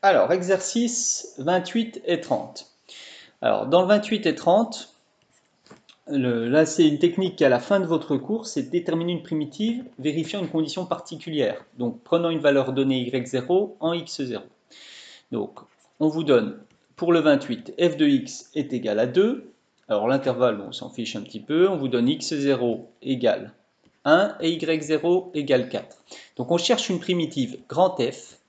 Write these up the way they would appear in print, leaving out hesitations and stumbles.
Alors, exercice 28 et 30. Alors, dans le 28 et 30, là c'est une technique qui à la fin de votre cours, c'est de déterminer une primitive vérifiant une condition particulière. Donc, prenant une valeur donnée y0 en x0. Donc, on vous donne, pour le 28, f de x est égal à 2. Alors, l'intervalle, on s'en fiche un petit peu. On vous donne x0 égale 1 et y0 égale 4. Donc, on cherche une primitive grand F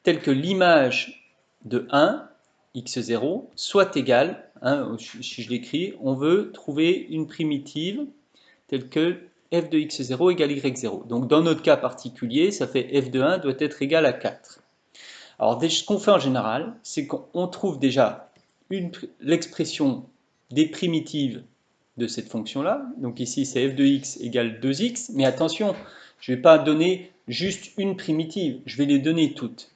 telle que l'image de 1, x0, soit égale, hein, si je l'écris, on veut trouver une primitive telle que f de x0 égale y0. Donc dans notre cas particulier, ça fait f de 1 doit être égal à 4. Alors ce qu'on fait en général, c'est qu'on trouve déjà l'expression des primitives de cette fonction-là. Donc ici, c'est f de x égale 2x, mais attention, je ne vais pas donner juste une primitive, je vais les donner toutes.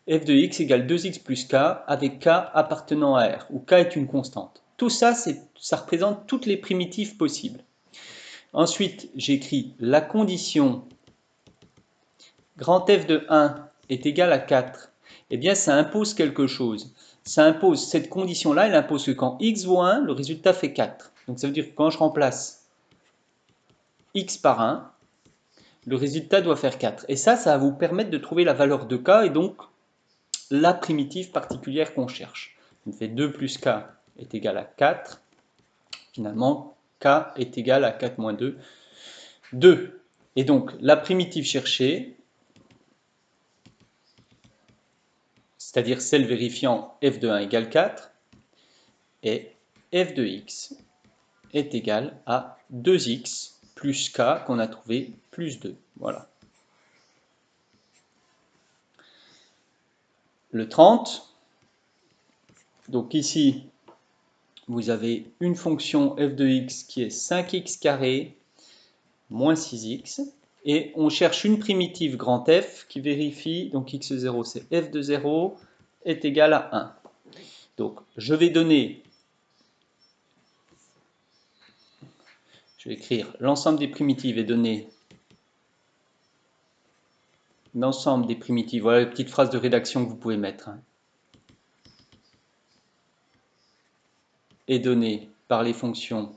F de x égale 2x plus k avec k appartenant à R, où k est une constante. Tout ça, ça représente toutes les primitives possibles. Ensuite, j'écris la condition grand F de 1 est égal à 4. Eh bien, ça impose quelque chose. Ça impose, cette condition-là, elle impose que quand x vaut 1, le résultat fait 4. Donc ça veut dire que quand je remplace x par 1, le résultat doit faire 4. Et ça va vous permettre de trouver la valeur de k et donc la primitive particulière qu'on cherche. On fait 2 plus k est égal à 4. Finalement, k est égal à 4 moins 2, 2. Et donc, la primitive cherchée, c'est-à-dire celle vérifiant f de 1 égale 4, est f de x est égal à 2x plus k qu'on a trouvé plus 2. Voilà. Le 30, donc ici, vous avez une fonction f de x qui est 5x carré moins 6x, et on cherche une primitive grand F qui vérifie, donc x0 c'est f de 0 est égal à 1. Donc je vais écrire l'ensemble des primitives et donner l'ensemble des primitives, voilà les petites phrases de rédaction que vous pouvez mettre, hein, est donné par les fonctions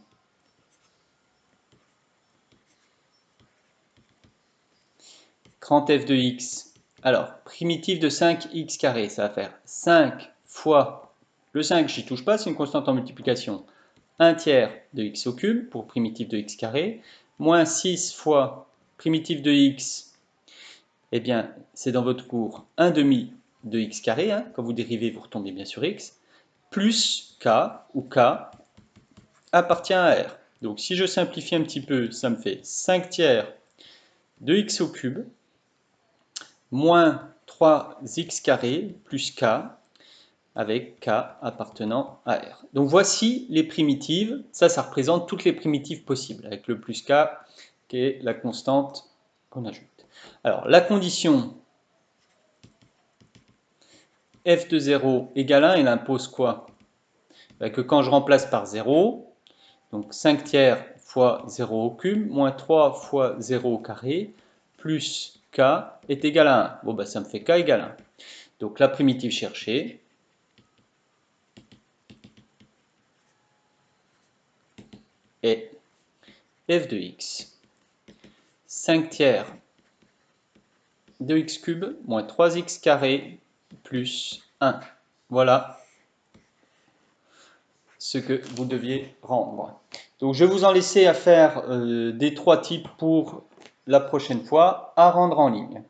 grand F de x. Alors, primitive de 5x carré, ça va faire 5 fois le 5, j'y touche pas, c'est une constante en multiplication. 1 tiers de x au cube pour primitive de x carré, moins 6 fois primitive de x, eh bien, c'est dans votre cours 1 demi de x carré, hein, quand vous dérivez, vous retombez bien sur x, plus k, où k appartient à R. Donc, si je simplifie un petit peu, ça me fait 5 tiers de x au cube, moins 3x carré, plus k, avec k appartenant à R. Donc voici les primitives, ça représente toutes les primitives possibles, avec le plus k qui est la constante qu'on ajoute. Alors la condition f de 0 égale 1, elle impose quoi? Que quand je remplace par 0, donc 5 tiers fois 0 au cube, moins 3 fois 0 au carré, plus k est égal à 1. Bon, ça me fait k égale 1. Donc la primitive cherchée, est f de x, 5 tiers de x cube moins 3x carré plus 1. Voilà ce que vous deviez rendre. Donc je vais vous en laisser à faire des 3 types pour la prochaine fois à rendre en ligne.